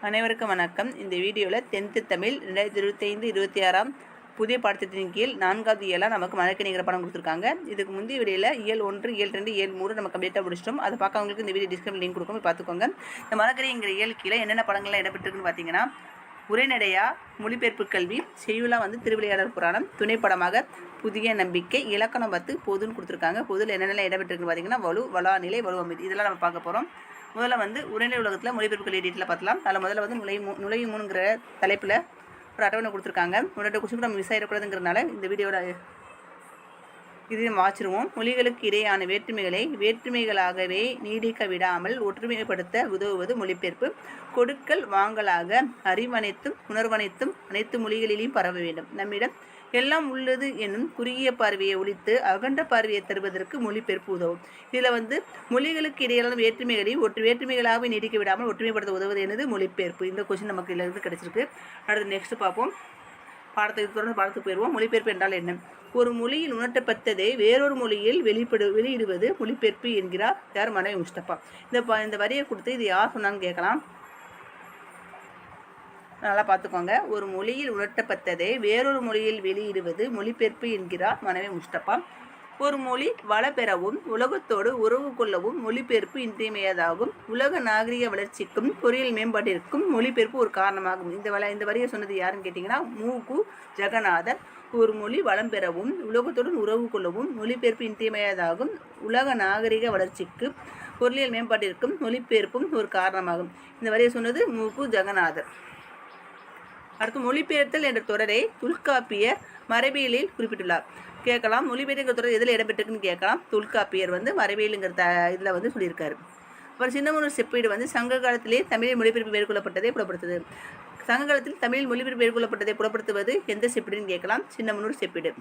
அனைவருக்கும் வணக்கம். இந்த வீடியோவில் 10th தமிழ் 2025-26 புதிய பாடத்திட்டத்தின் கீழ் 4வது இயலாக நமக்கு மனக்கணிக்கிற படம் கொடுத்துருக்காங்க. இதுக்கு முந்தைய வீடியோவில் இயல் 1, இயல் 2, இயல் 3 நம்ம கம்ப்ளீட்டாக முடிச்சிட்டோம். அதை பார்க்கவங்களுக்கு இந்த வீடியோ டிஸ்கிரிப்ஷன் லிங்க் கொடுக்கும், பார்த்துக்கோங்க. இந்த மனக்கணிங்கிற இயல் கீழே என்னென்ன படங்கள்லாம் இடம்பெற்றிருக்குன்னு பார்த்தீங்கன்னா, உரைநடையா, மொழிபெயர்ப்பு கல்வி, செய்யுளாக திருவிளையாடல் புராணம், துணைப்படமாக புதிய நம்பிக்கை, இலக்கணம் 10 பொதுன்னு கொடுத்துருக்காங்க. பொதுவில் என்னென்ன இடம்பெற்றிருக்குன்னு பார்த்தீங்கன்னா, வலு, வளா நிலை, வலு அமைதி, இதெல்லாம் நம்ம பார்க்க போகிறோம். முதல்ல உரைநடை உலகத்தில் மொழிபெயர்ப்பு கல்வி டீட்டெயிலாக பார்க்கலாம். அதில் முதல்ல நுழையுமுங்கிற தலைப்பில் ஒரு அட்டவணை கொடுத்துருக்காங்க. உன்னோட கொஸ்டின் நம்ம மிஸ் ஆகிடக்கூடாதுங்கிறதுனால இந்த வீடியோட இதையும் வாச்சிருவோம். மொழிகளுக்கு இடையான வேற்றுமைகளாகவே நீடிக்க விடாமல் ஒற்றுமைப்படுத்த உதவுவது மொழிபெயர்ப்பு. கொடுக்கல் வாங்கலாக அறிவனைத்தும் உணர்வனைத்தும் அனைத்து மொழிகளிலும் பரவ வேண்டும். நம்மிடம் எல்லாம் உள்ளது என்னும் குறுகிய பார்வையை ஒழித்து அகண்ட பார்வையை தருவதற்கு மொழிபெயர்ப்பு உதவும். இதில் மொழிகளுக்கு இடையிலான வேற்றுமைகளாகவே நீடிக்க விடாமல் ஒற்றுமைப்படுத்த உதவுவது என்னது மொழிபெயர்ப்பு. இந்த கொஸ்டின் நமக்கு இதிலிருந்து கிடைச்சிருக்கு. அடுத்து நெக்ஸ்ட் பார்ப்போம். பாடத்துக்கு போயிடுவோம். மொழிபெயர்ப்பு என்றால் என்ன? ஒரு மொழியில் உணர்த்தப்பட்டதை வேறொரு மொழியில் வெளியிடுவது மொழிபெயர்ப்பு என்கிறார் யார்? மனைவி முஸ்தபா. இந்த வரியை கொடுத்து இது யார் சொன்னான்னு கேட்கலாம். நல்லா பார்த்துக்கோங்க. ஒரு மொழியில் உணர்த்தப்பட்டதை வேறொரு மொழியில் வெளியிடுவது மொழிபெயர்ப்பு என்கிறார் மனைவி முஸ்தபா. ஒரு மொழி வள பெறவும் உலகத்தோடு உறவு கொள்ளவும் மொழிபெயர்ப்பு இன்றியமையாதாகும். உலக நாகரிக வளர்ச்சிக்கும் பொறியியல் மேம்பாட்டிற்கும் மொழிபெயர்ப்பு ஒரு காரணமாகும். இந்த வரியை சொன்னது யாருன்னு கேட்டிங்கன்னா, மு.கு. ஜெகநாதன். ஒரு மொழி வளம் பெறவும் உலகத்துடன் உறவு கொள்ளவும் மொழிபெயர்ப்பு இன்றியமையாதாகும். உலக நாகரிக வளர்ச்சிக்கு பொறியியல் மேம்பாட்டிற்கும் மொழிபெயர்ப்பும் ஒரு காரணமாகும். இந்த வரியை சொன்னது மு.கு. ஜெகநாதன். அடுத்து மொழிபெயர்த்தல் என்ற தொடரை தொல்காப்பியர் மரபியலில் குறிப்பிட்டுள்ளார். கேட்கலாம், மொழிபெயர்க்கிற தொடர் எதில் இடம்பெற்றிருக்குன்னு கேட்கலாம். தொல்காப்பியர் மரபியலுங்கிற இதில் சொல்லியிருக்காரு. அப்புறம் சின்னமனூர் செப்பீடு சங்க காலத்திலே தமிழில் மொழிபெயர்ப்பு மேற்கொள்ளப்பட்டதை புலப்படுத்துது. சங்க காலத்தில் தமிழில் மொழிபெயர்ப்பு மேற்கொள்ளப்பட்டதை புலப்படுத்துவது எந்த செப்பீடுன்னு கேட்கலாம். சின்னமனூர் செப்பீடு.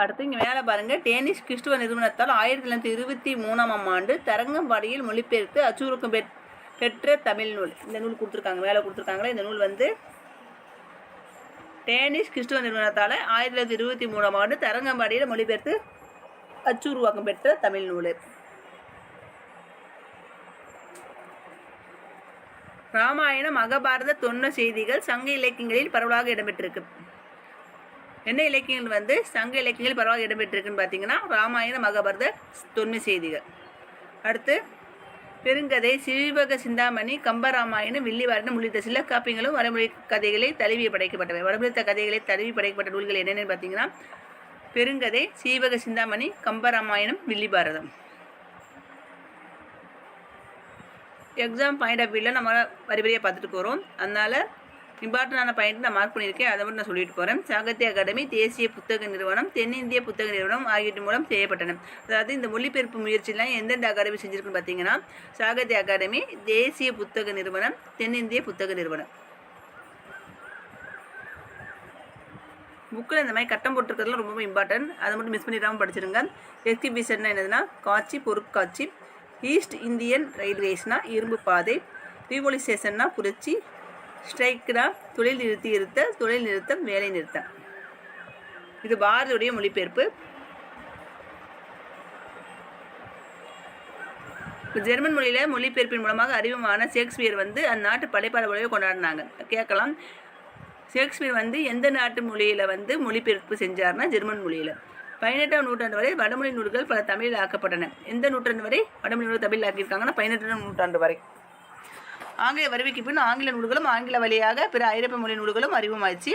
அடுத்து இங்கே மேலே பாருங்கள். டேனிஷ் கிறிஸ்துவ நிறுவனத்தால் 1923ஆம் ஆண்டு தரங்கம்பாடியில் மொழிபெயர்த்து அச்சுறுக்கம் பெற்ற தமிழ் நூல். இந்த நூல் கொடுத்துருக்காங்க, மேலே கொடுத்துருக்காங்களே. இந்த நூல் டேனிஷ் கிறிஸ்துவ நிறுவனத்தால் 1923ஆம் ஆண்டு தரங்கம்பாடியில் மொழிபெயர்த்து அச்சுருவாக்கம் பெற்ற தமிழ் நூல். ராமாயண மகாபாரத தொன்ம செய்திகள் சங்க இலக்கியங்களில் பரவலாக இடம்பெற்றிருக்கு. என்ன இலக்கியங்கள் சங்க இலக்கியங்களில் பரவலாக இடம்பெற்றிருக்குன்னு பார்த்தீங்கன்னா, ராமாயண மகாபாரத தொன்ம செய்திகள். அடுத்து பெருங்கதை, சீவக சிந்தாமணி, கம்பராமாயணம், வில்லிவாரணம் உள்ளிட்ட சில காப்பியங்களும் வடமொழி கதைகளை தழுவி படைக்கப்பட்டவை. வடமொழி கதைகளை தழுவி படைக்கப்பட்ட நூல்கள் என்னென்னு பார்த்தீங்கன்னா, Perungathai, Seevaka Chintamani, Kambaramayanam, Villibharatham. Exam point of வியூவில் நம்ம வரிவரியாக பார்த்துட்டு போகிறோம். அதனால் இம்பார்ட்டண்டான பாயிண்ட் நான் மார்க் பண்ணியிருக்கேன். அதை மட்டும் நான் சொல்லிட்டு போகிறேன். சாகித்ய அகாடமி, தேசிய புத்தக நிறுவனம், தென்னிந்திய புத்தக நிறுவனம் ஆகியவற்றின் மூலம் செய்யப்பட்டன. அதாவது இந்த மொழிபெயர்ப்பு முயற்சியெல்லாம் எந்தெந்த அகாடமி செஞ்சுருக்குன்னு பார்த்தீங்கன்னா, சாகித்ய அகாடமி, தேசிய புத்தக நிறுவனம், தென்னிந்திய புத்தக நிறுவனம். புக்கில் இந்த மாதிரி கட்டம் போட்டிருக்கிறதுலாம் ரொம்ப இம்பார்ட்டன்ட். அதை மட்டும் மிஸ் பண்ணிடாமல் படிச்சிருங்க. எக்ஸிபிஷன்னா என்னதுன்னா, காட்சி, பொருட்காட்சி. ஈஸ்ட் இந்தியன் ரயில்வேஸ்னா இரும்பு பாதை. ரீவோலிசேஷன்னா புரட்சி. ஸ்ட்ரைக்னா தொழில் நிறுத்தம், வேலை நிறுத்தம். இது பாரதியுடைய மொழிபெயர்ப்பு. ஜெர்மன் மொழியில் மொழிபெயர்ப்பின் மூலமாக அறிமுகமான ஷேக்ஸ்பியர் அந்நாட்டு படைப்பாளர் மொழியை கொண்டாடினாங்க. கேட்கலாம், ஷேக்ஸ்பியர் எந்த நாட்டு மொழியில் மொழிபெயர்ப்பு செஞ்சார்னா ஜெர்மன் மொழியில். 18ஆம் நூற்றாண்டு வரை வடமொழி நூல்கள் பல தமிழில் ஆக்கப்பட்டன. எந்த நூற்றாண்டு வரை வடமொழி நூல்கள் தமிழில் ஆக்கியிருக்காங்கன்னா 18ஆம் நூற்றாண்டு வரை. ஆங்கில வருகைக்கு பின் ஆங்கில நூல்களும் ஆங்கில வழியாக பிற ஐரோப்பிய மொழி நூல்களும் அறிமுகமாயிடுச்சு.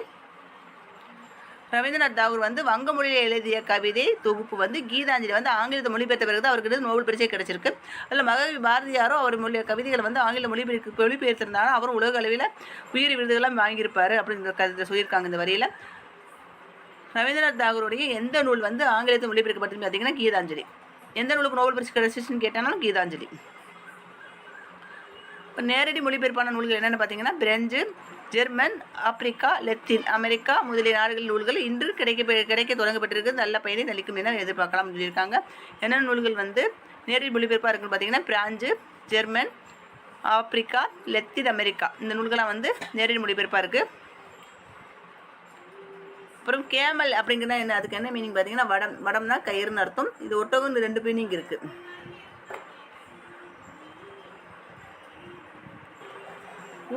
ரவீந்திரநாத் தாகூர் வங்க மொழியில் எழுதிய கவிதை தொகுப்பு கீதாஞ்சலி ஆங்கிலத்தை மொழிபெயர்த்த பிறகு அவருக்கு நோபல் பரிசு கிடைச்சிருக்கு. அதில் மகாகவி பாரதியாரும் அவர் கவிதைகள் ஆங்கில மொழிபெயர்த்திருந்தாலும் அவரும் உலக அளவில் உயரிய விருதுகள்லாம் வாங்கியிருப்பார் அப்படின்னு கருத்தை சொல்லியிருக்காங்க. இந்த வரியில் ரவீந்திரநாத் தாகூருடைய எந்த நூல் ஆங்கிலத்தை மொழிபெயர்க்கப்பட்டதுன்னு பார்த்தீங்கன்னா கீதாஞ்சலி. எந்த நூலுக்கு நோபல் பரிசு கிடைச்சிச்சுன்னு கேட்டாலும் கீதாஞ்சலி. இப்போ நேரடி மொழிபெயர்ப்பான நூல்கள் என்னென்னு பார்த்தீங்கன்னா, French, German, Africa, Latin America முதலிய நாடுகளின் நூல்கள் இன்று கிடைக்க தொடங்கப்பட்டிருக்கு. நல்ல பயனை நலிக்கும் என எதிர்பார்க்கலாம் சொல்லியிருக்காங்க. என்னென்ன நூல்கள் நேரடி மொழிபெயர்ப்பாக இருக்குன்னு பார்த்தீங்கன்னா, France, German, Africa, Latin America இந்த நூல்கள்லாம் நேரடி மொழிபெயர்ப்பாக இருக்குது. அப்புறம் கேமல் அப்படிங்கிறதா என்ன, அதுக்கு என்ன மீனிங் பார்த்தீங்கன்னா, வடம்னா கயிறுன்னு அர்த்தம். இது ஒட்டகம் 2 மீனிங் இருக்குது.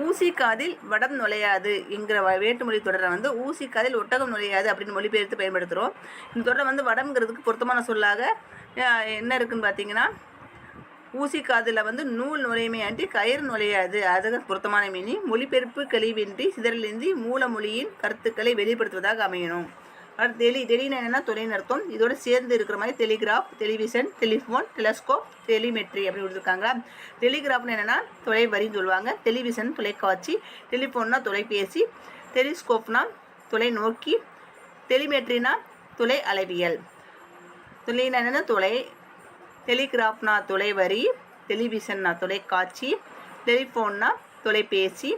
ஊசி காதில் வடம் நுழையாது என்கிற வேற்றுமொழி தொடரை வந்து ஊசி காதில் ஒட்டகம் நுழையாது அப்படின்னு மொழிபெயர்த்து பயன்படுத்துகிறோம். இந்த தொடரை வந்து வடம்ங்கிறதுக்கு பொருத்தமான சொல்லாக என்ன இருக்குதுன்னு பார்த்தீங்கன்னா, ஊசி காதில் வந்து நூல் நுழையுமே அன்றி கயிறு நுழையாது, அதுக்கு பொருத்தமான மீனிங். மொழிபெயர்ப்பு கழிவின்றி சிதறலின்றி மூலமொழியின் கருத்துக்களை வெளிப்படுத்துவதாக அமையணும். அடுத்து டெலினா என்னென்னா தொலைன்னு அர்த்தம். இதோட சேர்ந்து இருக்கிற மாதிரி telegraph, television, telephone, telescope, telemetry அப்படி கொடுத்துருக்காங்களா. டெலிகிராஃப்னு என்னென்னா தொலைவரின்னு சொல்லுவாங்க. டெலிவிஷன் தொலைக்காட்சி, டெலிஃபோன்னா தொலைபேசி, டெலிஸ்கோப்னா தொலைநோக்கி, டெலிமெட்ரினா தொலை அளவியல். தொலைனா என்னென்னா தொலை, டெலிகிராஃப்னா தொலைவரி, டெலிவிஷன்னா தொலைக்காட்சி, டெலிஃபோன்னா தொலைபேசி,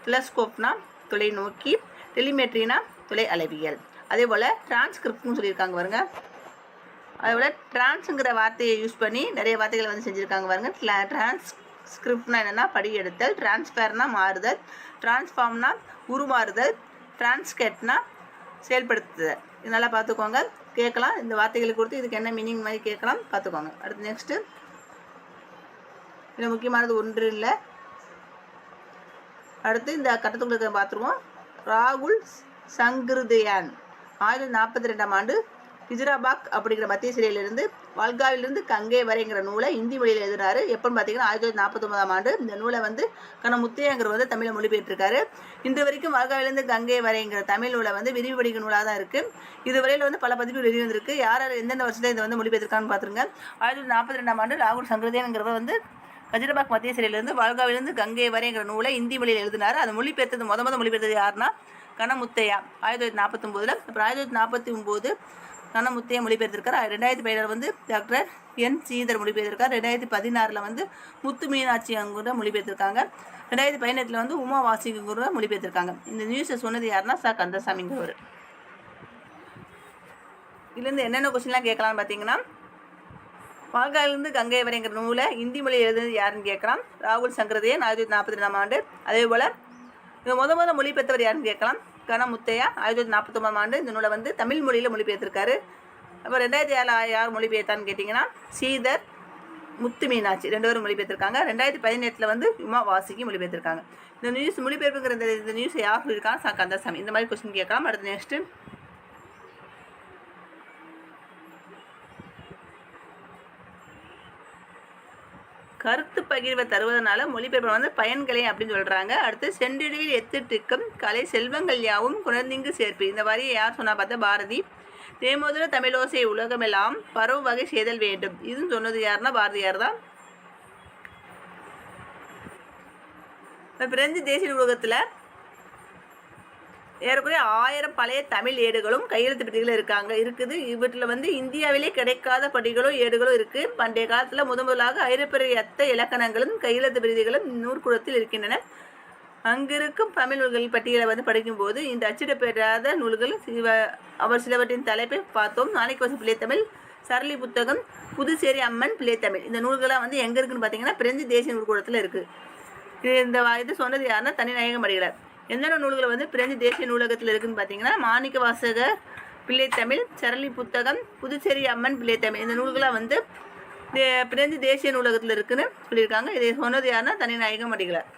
டெலஸ்கோப்னா தொலைநோக்கி, டெலிமெட்ரினா தொலை அளவியல். அதே போல் டிரான்ஸ்கிரிப்ட்னு சொல்லியிருக்காங்க பாருங்க. அதேபோல் டிரான்ஸுங்கிற வார்த்தையை யூஸ் பண்ணி நிறைய வார்த்தைகளை வந்து செஞ்சுருக்காங்க பாருங்க. டிரான்ஸ்கிரிப்ட்னா என்னென்னா படி எடுத்தல், டிரான்ஸ்ஃபர்னா மாறுதல், டிரான்ஸ்ஃபார்ம்னா உருமாறுதல், டிரான்ஸ்கேட்னா செயல்படுத்துதல். இது நல்லா பார்த்துக்கோங்க. கேட்கலாம் இந்த வார்த்தைகளை கொடுத்து இதுக்கு என்ன மீனிங் மாதிரி கேட்கலாம், பார்த்துக்கோங்க. அடுத்து நெக்ஸ்ட்டு இதில் முக்கியமானது ஒன்று இல்லை. அடுத்து இந்த கட்டத்துக்குள்ள பார்த்துருவோம். ராகுல் சங்கிருதயான் 1942ஆம் ஆண்டு ஹிஜ்ராபாக் அப்படிங்கிற மத்திய சிறையிலிருந்து வால்காவிலிருந்து கங்கை வரைங்கிற நூலை இந்தி மொழியில் எழுதினார். எப்போன்னு பார்த்தீங்கன்னா 1949ஆம் ஆண்டு. இந்த நூலை வந்து முத்தையாங்கிறவர் வந்து தமிழை மொழிபெயர்த்திருக்காரு. இன்று வரைக்கும் வால்காவிலிருந்து கங்கை வரைங்கிற தமிழ் நூலை வந்து விரிவு படிக்கும் நூலாக தான் இருக்குது. இதுவரையில் வந்து பல பதிப்புகள் வெளிவந்திருக்கு. யார் எந்தெந்த வருஷத்தில் இதை வந்து மொழிபெயர்த்திருக்கான்னு பார்த்துருங்க. 1942ஆம் ஆண்டு ராகுல் சங்கிருதயான்ங்கிறவர் வந்து ஹிஜ்ராபாக் மத்திய சிறையிலிருந்து வால்காவிலிருந்து கங்கை வரைங்கிற நூலை இந்தி மொழியில் எழுதினார். அதை மொழிபெயர்த்தது மொழிபெயர்த்தது யாருன்னா கனமுத்தையா 1949. அப்புறம் 1949 கனமுத்தையா மொழிபெயர்த்திருக்கார். 2017 வந்து டாக்டர் என் ஸ்ரீதர் மொழிபெயர்த்திருக்கார். 2016 வந்து முத்து மீனாட்சி அங்குற மொழிபெயர்த்திருக்காங்க. 2018 வந்து உமா வாசிங்குற மொழிபெயர்த்திருக்காங்க. இந்த நியூஸை சொன்னது யாருன்னா கந்தசாமிங்கிறவர். இதுலேருந்து என்னென்ன கொஸ்டின்லாம் கேட்கலான்னு பார்த்தீங்கன்னா, வால்காவிலிருந்து கங்கை வரைங்கிற நூலை இந்தி மொழியில் எழுதுனது யாருன்னு கேட்கலாம். ராகுல் சங்கிருதயான் 1942ஆம் ஆண்டு. அதே போல் இது முத மொழிபெயர்த்தவர் யாருன்னு கேட்கலாம். கனமுத்தையா 1949ஆம் ஆண்டு இந்த நூலை வந்து தமிழ் மொழியில் மொழிபெயர்த்திருக்காரு. அப்புறம் 2007 யார் மொழிபெயர்த்தான்னு கேட்டிங்கன்னா ஸ்ரீதர், முத்து மீனாட்சி 2 பேரும் மொழிபெயர்த்திருக்காங்க. 2018 வந்து உமா வாசிக்கு மொழிபெயர்த்திருக்காங்க. இந்த நியூஸ் மொழிபெயர்ப்புங்கிற இந்த நியூஸை யார் சொல்லியிருக்காங்க கந்தசாமி. இந்த மாதிரி கொஸ்டின் கேட்கலாம். அடுத்து நெக்ஸ்ட்டு கருத்து பகிர்வை தருவதனால மொழிபெயர்ப்பு வந்து பயன்களை அப்படின்னு சொல்கிறாங்க. அடுத்து சென்றிடையில் எத்திட்டிக்கும் கலை செல்வங்கள் யாவும் குணர்ந்திங்கு சேர்ப்பு. இந்த வரியை யார் சொன்னால் பார்த்தா பாரதி. தேமோதர தமிழோசை உலகமெல்லாம் பரவு வகை செய்தல் வேண்டும். இதுன்னு சொன்னது யாருன்னா பாரதியார் தான். பிரெஞ்சு தேசிய நூலகத்தில் ஏறக்குறைய 1000 பழைய தமிழ் ஏடுகளும் கையெழுத்து பிரதிகளும் இருக்குது. இவற்றில் வந்து இந்தியாவிலே கிடைக்காத படிகளோ ஏடுகளோ இருக்குது. பண்டைய காலத்தில் முதலாக ஐரோப்பியத்த இலக்கணங்களும் கையெழுத்து பிரதிகளும் நூற்குளத்தில் இருக்கின்றன. அங்கிருக்கும் தமிழ் நூல்களின் பட்டியலை வந்து படிக்கும்போது இந்த அச்சிடப்பெறாத நூல்கள் அவர் சிலவற்றின் தலைப்பை பார்த்தோம். நாளைக்கு பிள்ளைத்தமிழ், சரளி புத்தகம், புதுச்சேரி அம்மன் பிள்ளைத்தமிழ். இந்த நூல்களாக வந்து எங்கே இருக்குன்னு பார்த்தீங்கன்னா பிரெஞ்சு தேசிய நூற்குளத்தில் இருக்குது. இது சொன்னது யாருன்னா தனிநாயகம் அடிகளார். எந்தெந்த நூல்களை வந்து பிரெஞ்சு தேசிய நூலகத்தில் இருக்குதுன்னு பார்த்தீங்கன்னா மாணிக்க வாசகர் பிள்ளைத்தமிழ், சரளி புத்தகம், புதுச்சேரி அம்மன் பிள்ளைத்தமிழ். இந்த நூல்களாக வந்து பிரெஞ்சு தேசிய நூலகத்தில் இருக்குதுன்னு சொல்லியிருக்காங்க. இதை சொன்னது யாருன்னா தனிநாயகம் அடிகளார்.